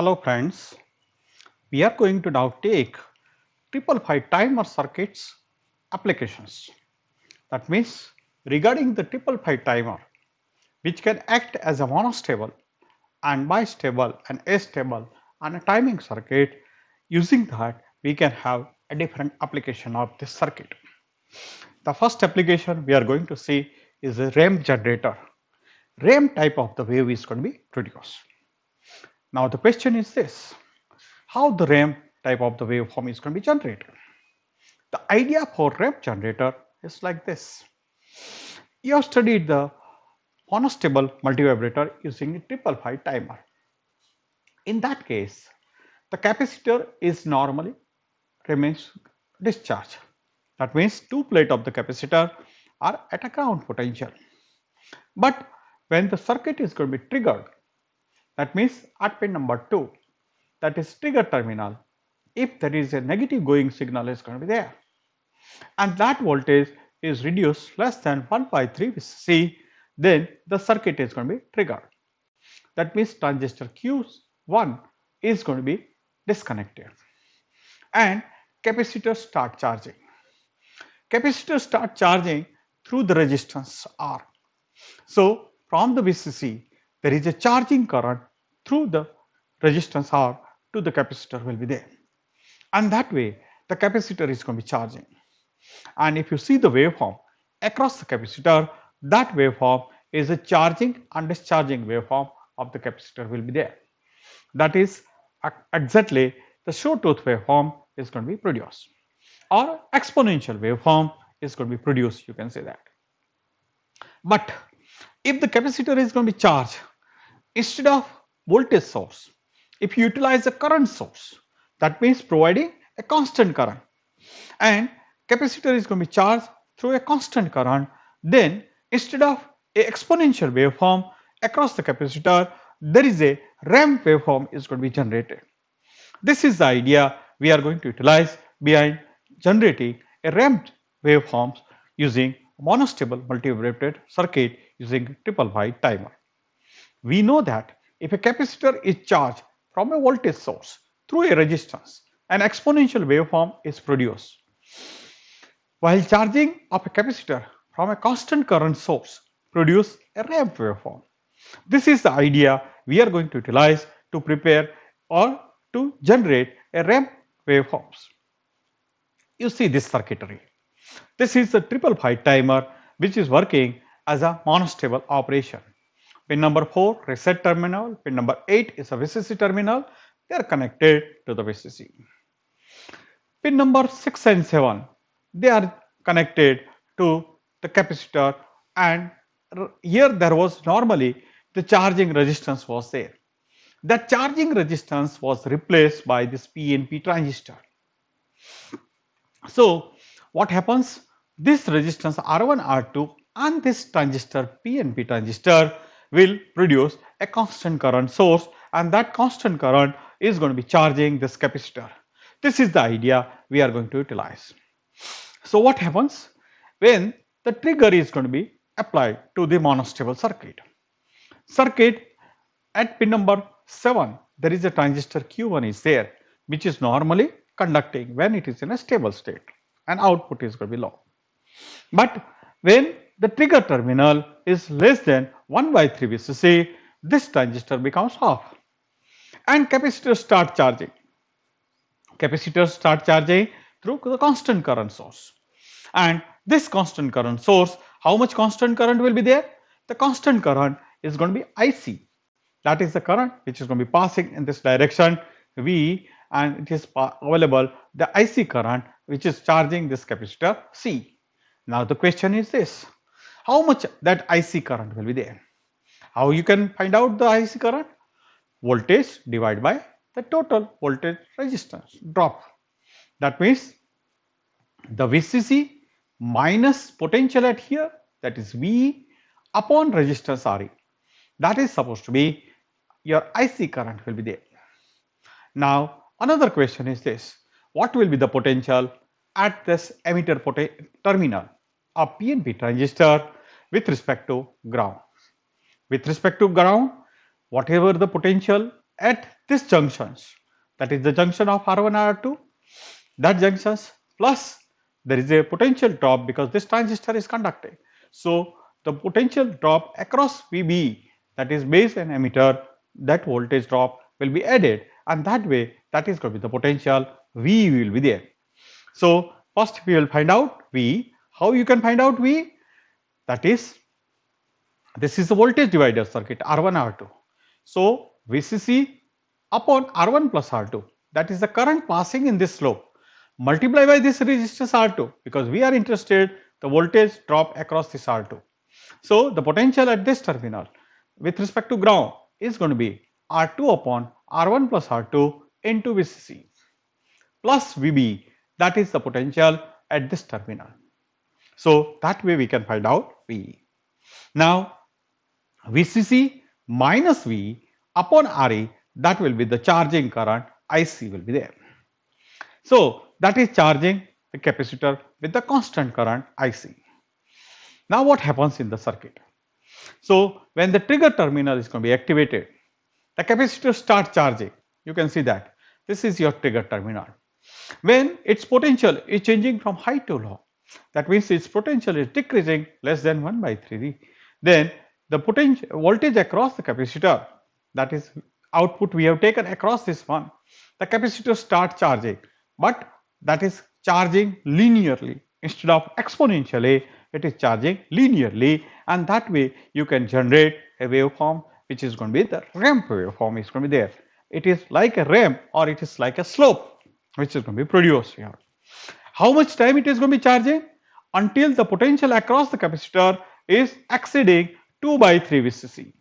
Hello friends, we are going to now take 555 timer circuits applications. That means regarding the 555 timer which can act as a monostable and bistable and astable and a timing circuit, using that we can have a different application of this circuit. The first application we are going to see is a ramp generator. Ramp type of the wave is going to be produced. Now the question is this: how the ramp type of the waveform is going to be generated? The idea for ramp generator is like this. You have studied the monostable multivibrator using a 555 timer. In that case, the capacitor is normally remains discharged. That means two plates of the capacitor are at a ground potential. But when the circuit is going to be triggered, that means at pin number 2, that is trigger terminal, if there is a negative going signal is going to be there, and that voltage is reduced less than 1 by 3 VCC, then the circuit is going to be triggered. That means transistor Q1 is going to be disconnected and capacitor start charging. Capacitor start charging through the resistance R. So from the VCC there is a charging current through the resistance R to the capacitor will be there, and that way the capacitor is going to be charging. And if you see the waveform across the capacitor, that waveform is a charging and discharging waveform of the capacitor will be there. That is exactly the short-tooth waveform is going to be produced, or exponential waveform is going to be produced, you can say that. But if the capacitor is going to be charged, instead of voltage source, if you utilize a current source, that means providing a constant current, and capacitor is going to be charged through a constant current, then instead of a exponential waveform across the capacitor, there is a ramp waveform is going to be generated. This is the idea we are going to utilize behind generating a ramp waveforms using monostable multivibrated circuit using 555 timer. We know that if a capacitor is charged from a voltage source through a resistance, an exponential waveform is produced. While charging of a capacitor from a constant current source produce a ramp waveform. This is the idea we are going to utilize to prepare or to generate a ramp waveforms. You see this circuitry. This is the 555 timer which is working as a monostable operation. Pin number 4 reset terminal, pin number 8 is a VCC terminal, they are connected to the VCC. Pin number 6 and 7, they are connected to the capacitor, and here there was normally the charging resistance was there. That charging resistance was replaced by this PNP transistor. So what happens? This resistance R1, R2 and this transistor PNP transistor will produce a constant current source, and that constant current is going to be charging this capacitor. This is the idea we are going to utilize. So what happens when the trigger is going to be applied to the monostable circuit? Circuit at pin number 7, there is a transistor Q1 is there, which is normally conducting when it is in a stable state, and output is going to be low. But when the trigger terminal is less than 1 by 3 VCC, this transistor becomes off and capacitors start charging. Capacitors start charging through the constant current source, and this constant current source, how much constant current will be there? The constant current is going to be IC, that is the current which is going to be passing in this direction V, and it is available the IC current which is charging this capacitor C. Now the question is this: how much that IC current will be there? How you can find out the IC current? Voltage divided by the total voltage resistance drop. That means the VCC minus potential at here, that is V upon resistance RE, that is supposed to be your IC current will be there. Now another question is this: what will be the potential at this emitter terminal of PNP transistor with respect to ground? With respect to ground, whatever the potential at this junctions, that is the junction of R1 R2, that junctions plus there is a potential drop because this transistor is conducting. So, the potential drop across VB, that is base and emitter, that voltage drop will be added, and that way that is going to be the potential V will be there. So, first we will find out V. How you can find out V? That is, this is the voltage divider circuit R1 R2. So, VCC upon R1 plus R2, that is the current passing in this slope, multiply by this resistance R2, because we are interested the voltage drop across this R2. So, the potential at this terminal with respect to ground is going to be R2 upon R1 plus R2 into VCC plus VB, that is the potential at this terminal. So, that way we can find out V. Now, VCC minus V upon RE, that will be the charging current IC will be there. So, that is charging the capacitor with the constant current IC. Now, what happens in the circuit? So, when the trigger terminal is going to be activated, the capacitor starts charging. You can see that this is your trigger terminal. When its potential is changing from high to low, that means its potential is decreasing less than 1 by 3, then the potential voltage across the capacitor, that is output we have taken across this one, the capacitor starts charging, but that is charging linearly instead of exponentially, it is charging linearly, and that way you can generate a waveform which is going to be the ramp waveform is going to be there. It is like a ramp or it is like a slope which is going to be produced here. How much time it is going to be charging? Until the potential across the capacitor is exceeding 2 by 3 VCC.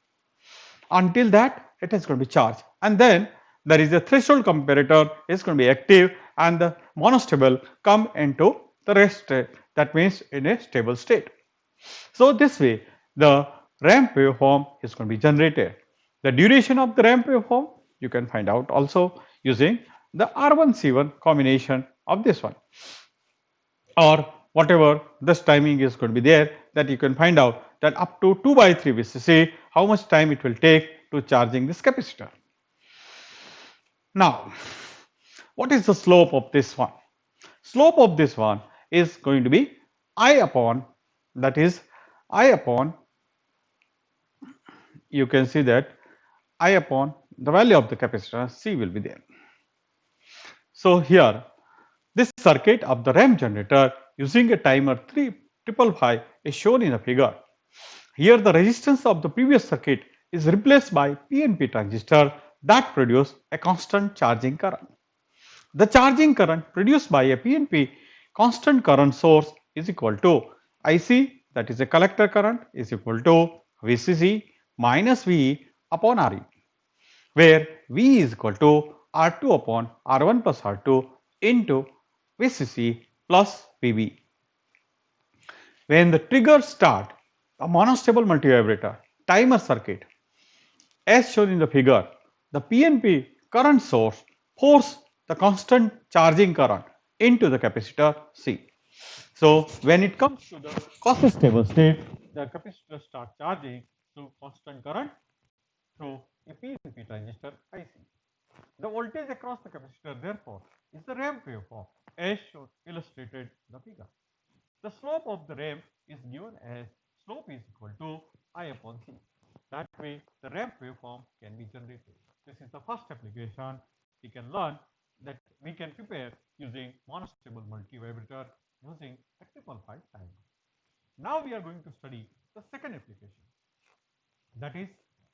Until that it is going to be charged, and then there is a threshold comparator is going to be active and the monostable come into the rest state, that means in a stable state. So, this way the ramp waveform is going to be generated. The duration of the ramp waveform you can find out also using the R1 C1 combination of this one, or whatever this timing is going to be there, that you can find out that up to 2 by 3 VCC how much time it will take to charging this capacitor. Now, what is the slope of this one? Slope of this one is going to be I upon, that is I upon, you can see that I upon the value of the capacitor C will be there. So, here this circuit of the ramp generator using a timer 3555 is shown in the figure. Here the resistance of the previous circuit is replaced by PNP transistor that produce a constant charging current. The charging current produced by a PNP constant current source is equal to IC, that is a collector current, is equal to VCC minus VE upon RE, where V is equal to R2 upon R1 plus R2 into VCC plus VB. When the trigger start, a monostable multivibrator timer circuit, as shown in the figure, the PNP current source force the constant charging current into the capacitor C. So, when it comes to the quasi-stable state, the capacitor starts charging through constant current through a PNP transistor IC. The voltage across the capacitor therefore is the ramp waveform as shown illustrated in the figure. The slope of the ramp is given as slope is equal to I upon C. That way the ramp waveform can be generated. This is the first application we can learn that we can prepare using monostable multivibrator using a 555 timer. Now we are going to study the second application, that is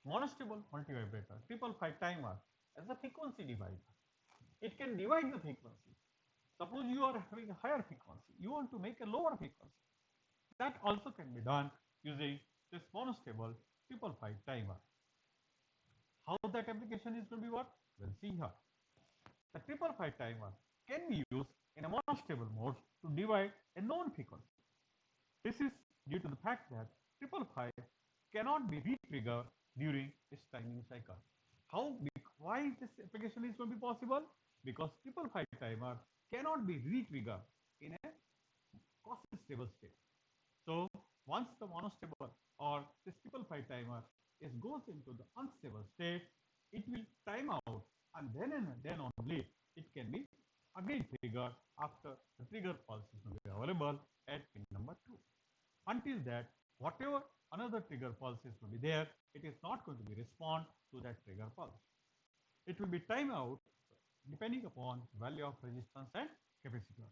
monostable multivibrator 555 timer as a frequency divider. It can divide the frequency. Suppose you are having a higher frequency, you want to make a lower frequency. That also can be done using this monostable 555 timer. How that application is going to be work? We'll see here. The 555 timer can be used in a monostable mode to divide a known frequency. This is due to the fact that 555 cannot be re-triggered during its timing cycle. How? Why this application is going to be possible? Because 555 timer cannot be re-triggered in a quasi-stable state. So, once the monostable or this 555 timer goes into the unstable state, it will time out, and then only it can be again triggered after the trigger pulse is going to be available at pin number 2. Until that, whatever another trigger pulse is going to be there, it is not going to be respond to that trigger pulse. It will be time out depending upon value of resistance and capacitor.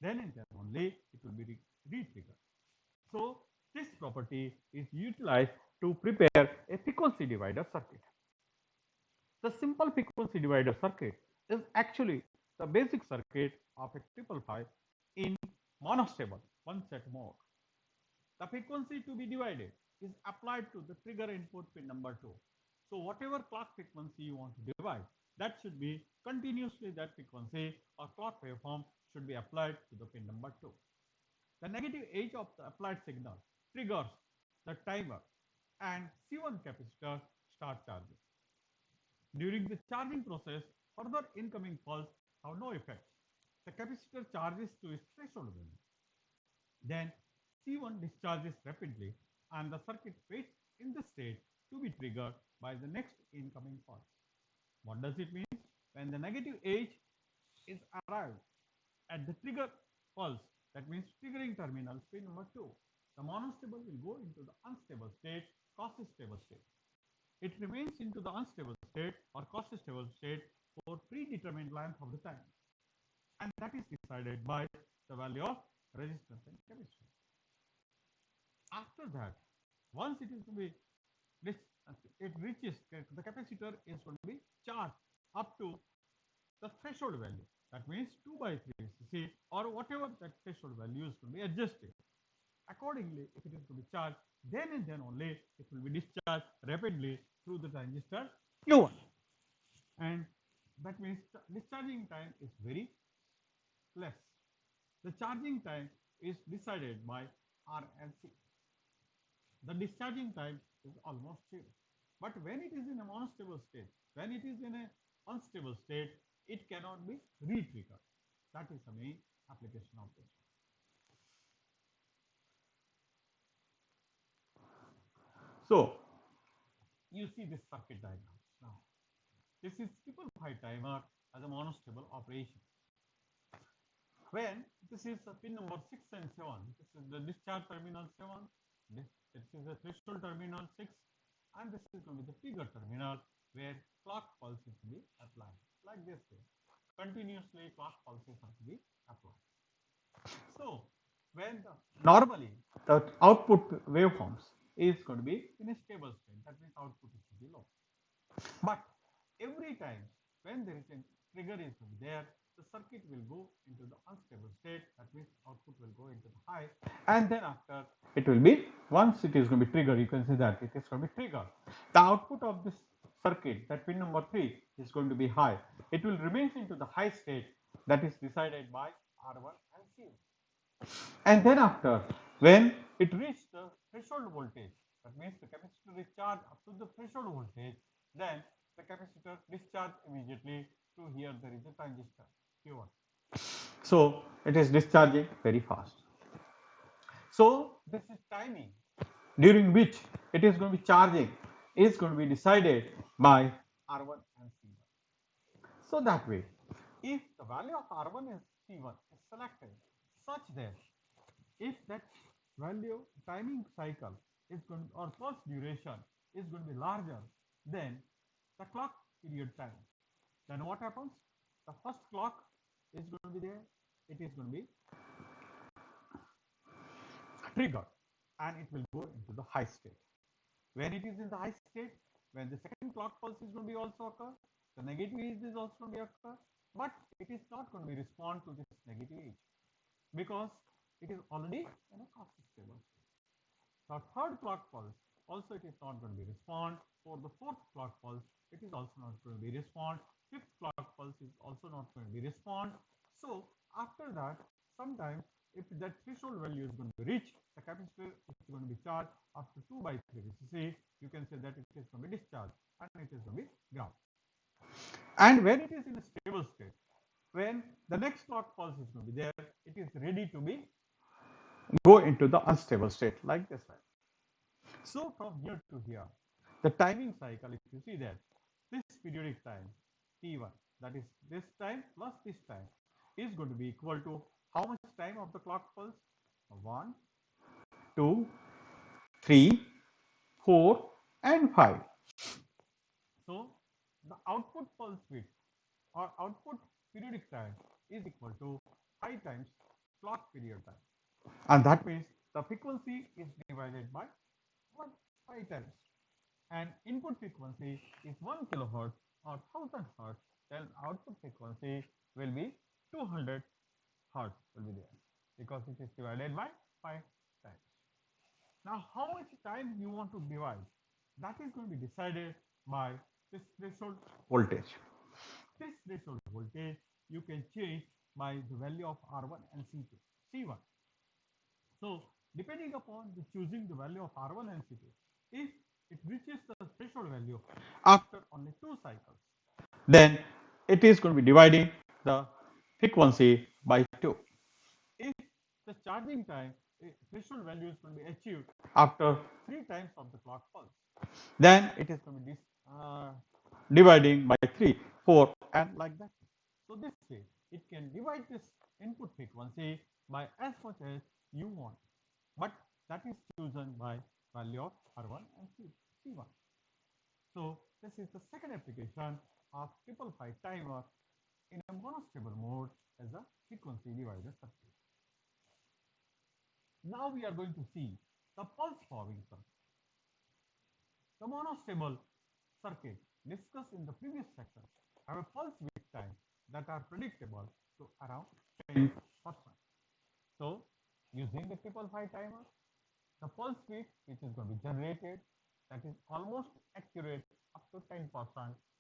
Then and then only it will be re-triggered. So this property is utilized to prepare a frequency divider circuit. The simple frequency divider circuit is actually the basic circuit of a 555 in monostable one set mode. The frequency to be divided is applied to the trigger input pin number 2. So whatever clock frequency you want to divide, that should be continuously that frequency or clock waveform should be applied to the pin number 2. The negative edge of the applied signal triggers the timer and C1 capacitor start charging. During the charging process, further incoming pulse have no effect. The capacitor charges to its threshold value. Then C1 discharges rapidly and the circuit waits in the state to be triggered by the next incoming pulse. What does it mean? When the negative edge is arrived at the trigger pulse, that means triggering terminal pin number 2, the monostable will go into the unstable state, quasi-stable state. It remains into the unstable state or quasi-stable state for predetermined length of the time, and that is decided by the value of resistance and capacitance. After that, once it is to be this, it reaches the capacitor is going to be charged up to the threshold value. That means 2 by 3 VCC or whatever that threshold value is going to be adjusted. Accordingly, if it is to be charged, then and then only it will be discharged rapidly through the transistor Q1. And that means discharging time is very less. The charging time is decided by R and C. The discharging time is almost zero. But when it is in a monostable state, when it is in an unstable state, it cannot be re-triggered. That is the main application of this. So you see this circuit diagram now. This is 555 timer as a monostable operation. When this is pin number 6 and 7, this is the discharge terminal 7, this is the threshold terminal 6, and this is going to be the trigger terminal where clock pulse is to be applied like this way. Continuously clock pulses are to be applied. So when normally the output waveforms is going to be in a stable state, that means output is to be low. But every time when there is a trigger is there, the circuit will go into the unstable state. That means output will go into the high, and then after it will be, once it is going to be triggered, you can see that it is going to be triggered. The output of this circuit, that pin number 3, is going to be high. It will remain into the high state, that is decided by R1 and C1. And then after, when it reaches the threshold voltage, that means the capacitor is charged up to the threshold voltage, then the capacitor discharge immediately to here there is a transistor Q1. So it is discharging very fast. So this is timing during which it is going to be charging is going to be decided by R1 and C1. So that way, if the value of R1 and C1 is selected such that if that value timing cycle is going to, or pulse duration is going to be larger than the clock period time, then what happens? The first clock is going to be there, it is going to be triggered and it will go into the high state. When it is in the high state, when the second clock pulse is going to be also occur, the negative edge is also going to be occur, but it is not going to be respond to this negative edge because it is already in a quasi-stable state. The third clock pulse also it is not going to be respond. For the fourth clock pulse, it is also not going to be respond. Fifth clock pulse is also not going to be respond. So after that, sometimes if that threshold value is going to be reached, the capacitor is going to be charged up to 2 by 3 VCC. You can say that it is going to be discharged and it is going to be ground. And when it is in a stable state, when the next clock pulse is going to be there, it is ready to be go into the unstable state like this way. So from here to here, the timing cycle, if you see that, this periodic time T1, that is this time plus this time, is going to be equal to how much time of the clock pulse? 1, 2, 3, 4 and 5. So the output pulse width or output periodic time is equal to 5 times clock period time. And that means the frequency is divided by 5 times. And input frequency is 1 kilohertz or 1000 hertz, then output frequency will be 200 hertz will be there because it is divided by 5 times. Now, how much time you want to divide? That is going to be decided by this threshold voltage. This threshold voltage you can change by the value of R1 and C1. So, depending upon the choosing the value of R1 and C2, if it reaches the threshold value after only 2 cycles, then it is going to be dividing the frequency by 2. If the charging time threshold value is going to be achieved after 3 times of the clock pulse, then it is going to be dividing by 3, 4 and like that. So this way it can divide this input frequency by as much as you want, but that is chosen by value of R1 and C1. So this is the second application of 555 timer in a monostable mode as a frequency divider circuit. Now we are going to see the pulse forming circuit. The monostable circuit discussed in the previous section have a pulse width time that are predictable to around 10%. So using the 555 timer, the pulse width which is going to be generated, that is almost accurate up to 10%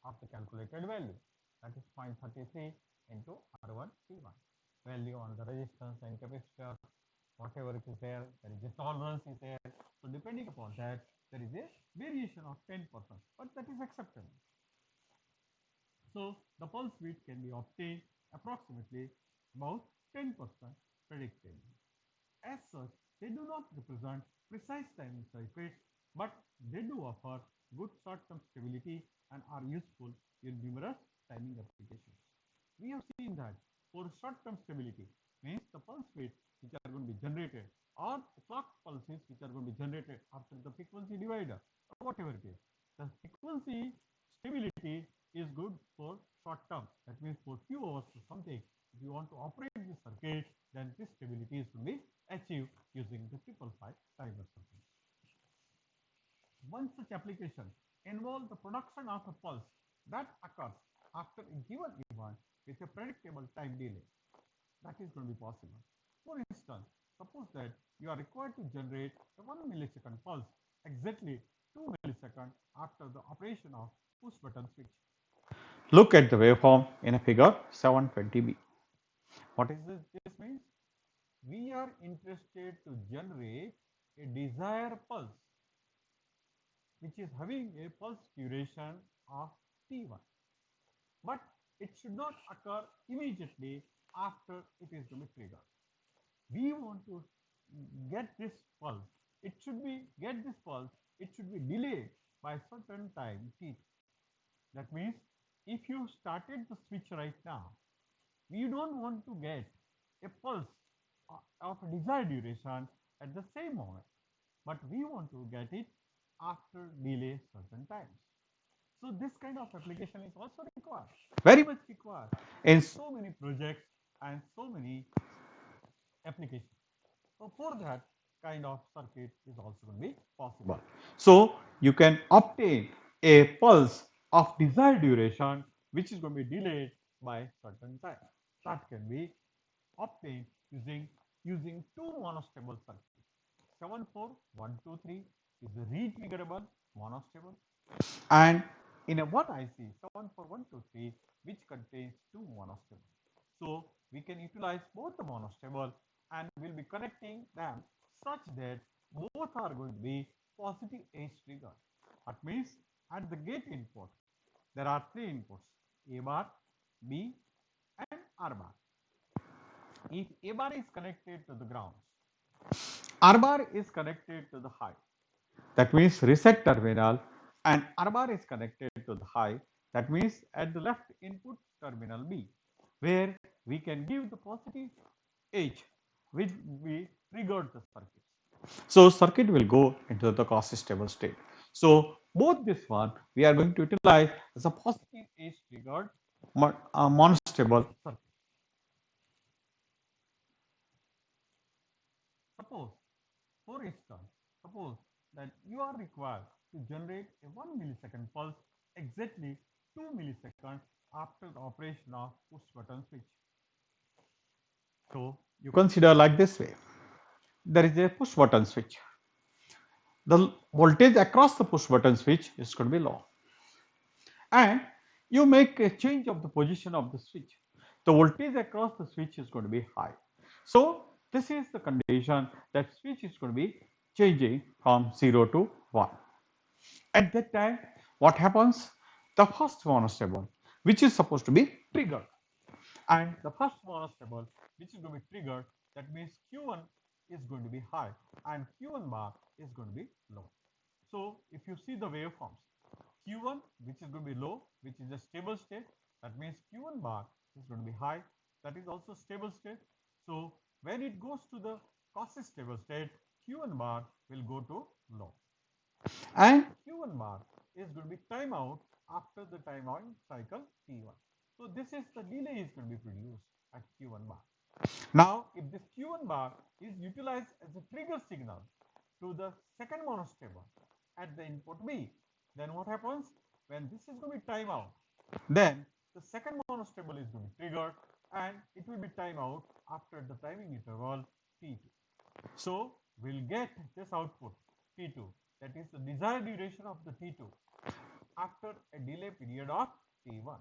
of the calculated value, that is 0.33 into R1 C1 value on the resistance and capacitor, whatever it is there is a tolerance is there. So depending upon that, there is a variation of 10%, but that is acceptable. So the pulse width can be obtained approximately about 10% predictably. As such, they do not represent precise timing circuits, but they do offer good short-term stability and are useful in numerous timing applications. We have seen that for short-term stability means the pulse width which are going to be generated or the clock pulses which are going to be generated after the frequency divider or whatever it is. The frequency stability is good for short term. That means for few hours or something. If you want to operate the circuit, then this stability is to be achieved using the 555 timer circuit. One such application involves the production of a pulse that occurs after a given event with a predictable time delay. That is going to be possible. For instance, suppose that you are required to generate a 1 millisecond pulse exactly 2 milliseconds after the operation of push button switch. Look at the waveform in a figure 720b. What is this? This means we are interested to generate a desired pulse which is having a pulse duration of t1, but it should not occur immediately after it is going to be triggered. We want to get this pulse. It should be delayed by a certain time t. That means if you started the switch right now, we don't want to get a pulse of a desired duration at the same moment, but we want to get it after delay certain times. So this kind of application is also required, very much required in so many projects and so many applications. So for that kind of circuit is also going to be possible. So you can obtain a pulse of desired duration which is going to be delayed by certain time. That can be obtained using two monostable circuits. 74123 is a retriggerable monostable, and in a one IC 74123 which contains two monostable. So we can utilize both the monostable and we'll be connecting them such that both are going to be positive edge trigger. That means at the gate input there are three inputs: A bar, B and R bar. If A bar is connected to the ground, R bar is connected to the high. That means reset terminal, and R bar is connected to the high. That means at the left input terminal B, where we can give the positive H, which we triggered the circuit. So circuit will go into the quasi-stable state. So both this one we are going to utilize as a positive H triggered monostable circuit. Suppose, for instance, suppose that you are required to generate a 1 millisecond pulse exactly 2 milliseconds after the operation of push button switch. So you consider like this way. There is a push button switch. The voltage across the push button switch is going to be low. And you make a change of the position of the switch. The voltage across the switch is going to be high. So this is the condition that switch is going to be changing from 0 to 1. At that time, what happens? The first monostable, which is supposed to be triggered, and the first monostable, which is going to be triggered, that means Q1 is going to be high and Q1 bar is going to be low. So if you see the waveforms, Q1, which is going to be low, which is a stable state, that means Q1 bar is going to be high, that is also stable state. So when it goes to the quasi-stable state, Q1 bar will go to low. And Q1 bar is going to be timeout after the timeout cycle T1. So this is the delay is going to be produced at Q1 bar. Now, if this Q1 bar is utilized as a trigger signal to the second monostable at the input B, then what happens? When this is going to be timeout, then the second monostable is going to be triggered and it will be timeout after the timing interval T2. So we'll get this output T2, that is the desired duration of the T2 after a delay period of T1.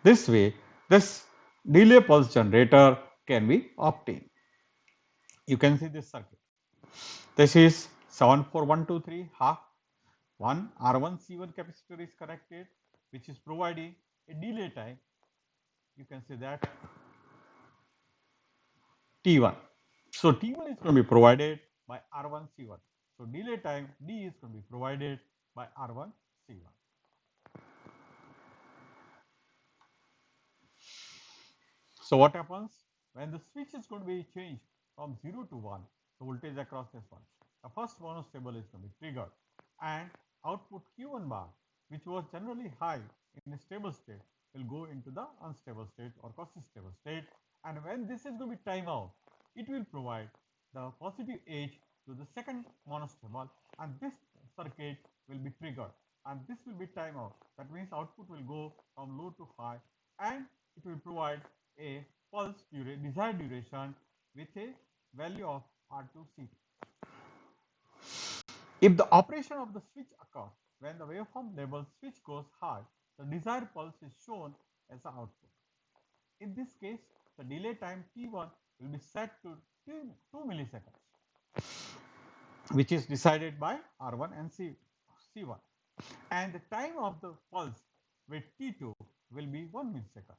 This way, this delay pulse generator can be obtained. You can see this circuit. This is 74123 half. One R1 C1 capacitor is connected, which is providing a delay time. You can say that T1. So T1 is going to be provided by R1 C1. So delay time D is going to be provided by R1 C1. So what happens when the switch is going to be changed from 0 to 1, the voltage across this one. The first monostable is going to be triggered and output Q1 bar, which was generally high in a stable state, will go into the unstable state or quasi-stable state. And when this is going to be timeout, it will provide the positive edge to the second monostable, and this circuit will be triggered and this will be timeout. That means output will go from low to high and it will provide a pulse desired duration with a value of R2C2. If the operation of the switch occurs when the waveform label switch goes high, the desired pulse is shown as the output. In this case, the delay time T1 will be set to 2 milliseconds, which is decided by R1 and C1. And the time of the pulse with T2 will be 1 millisecond.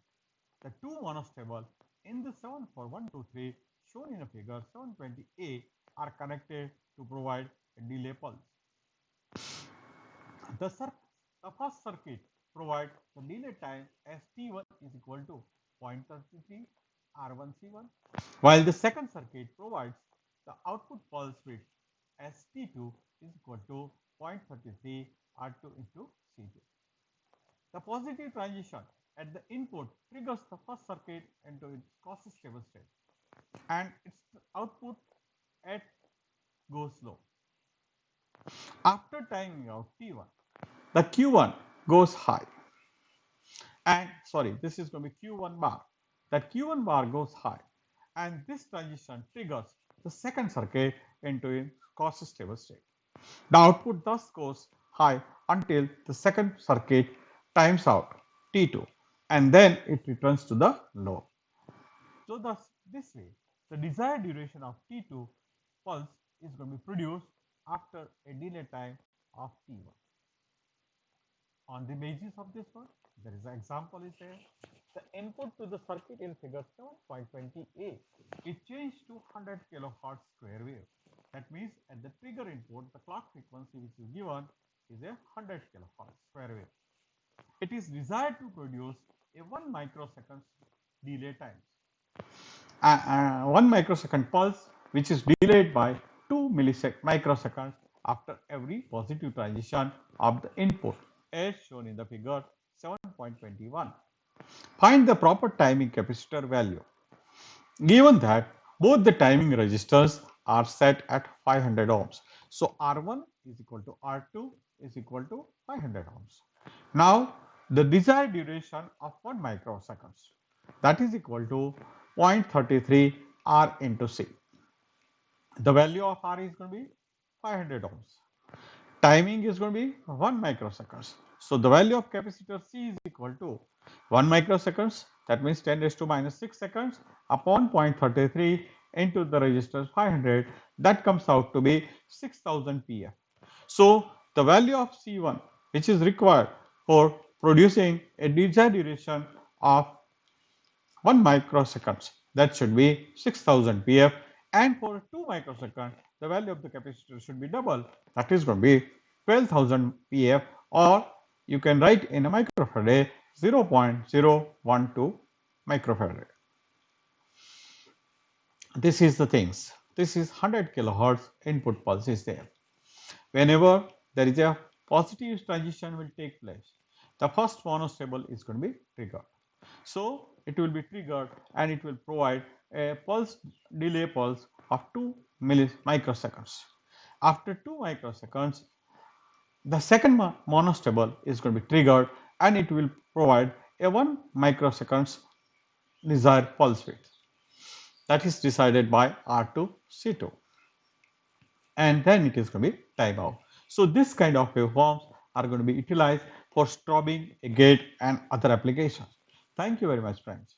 The two monostable in the 74123 shown in a figure 720A are connected to provide a delay pulse. The first circuit provides the delay time as T1 is equal to 0.33 R1C1, while the second circuit provides the output pulse width as T2 is equal to 0.33 R2 into C2. The positive transition at the input triggers the first circuit into its quasi-stable state and its output at goes low. After timing out T1, the Q1 goes high. And sorry, this is going to be Q1 bar. That Q1 bar goes high. And this transition triggers the second circuit into a quasi-stable state. The output thus goes high until the second circuit times out T2 and then it returns to the low. So thus this way the desired duration of T2 pulse is going to be produced after a delay time of T1. On the basis of this one, there is an example is there. The input to the circuit in figure 7.20a is changed to 100 kilohertz square wave. That means at the trigger input, the clock frequency which is given is a 100 kilohertz square wave. it is desired to produce a 1 microsecond delay time. 1 microsecond pulse which is delayed by 2 microseconds after every positive transition of the input as shown in the figure 7.21. Find the proper timing capacitor value. Given that both the timing resistors are set at 500 ohms. So R1 is equal to R2 is equal to 500 ohms. Now the desired duration of 1 microseconds, that is equal to 0.33 R into C. The value of R is going to be 500 ohms. Timing is going to be 1 microseconds. So the value of capacitor C is equal to 1 microseconds, that means 10 raised to minus 6 seconds upon 0.33 into the resistance 500, that comes out to be 6000 pf. So the value of C1 which is required for producing a desired duration of 1 microseconds, that should be 6000 pf, and for 2 microseconds the value of the capacitor should be double, that is going to be 12,000 pf, or you can write in a microfarad 0.012 microfarad. This is the things. This is 100 kilohertz input pulse is there. Whenever there is a positive transition will take place, the first monostable is going to be triggered. So it will be triggered and it will provide a pulse delay pulse of 2 microseconds. After 2 microseconds, the second monostable is going to be triggered and it will provide a 1 microseconds desired pulse width, that is decided by R2 C2, and then it is going to be time out. So this kind of waveforms are going to be utilized for strobing a gate and other applications. Thank you very much, friends.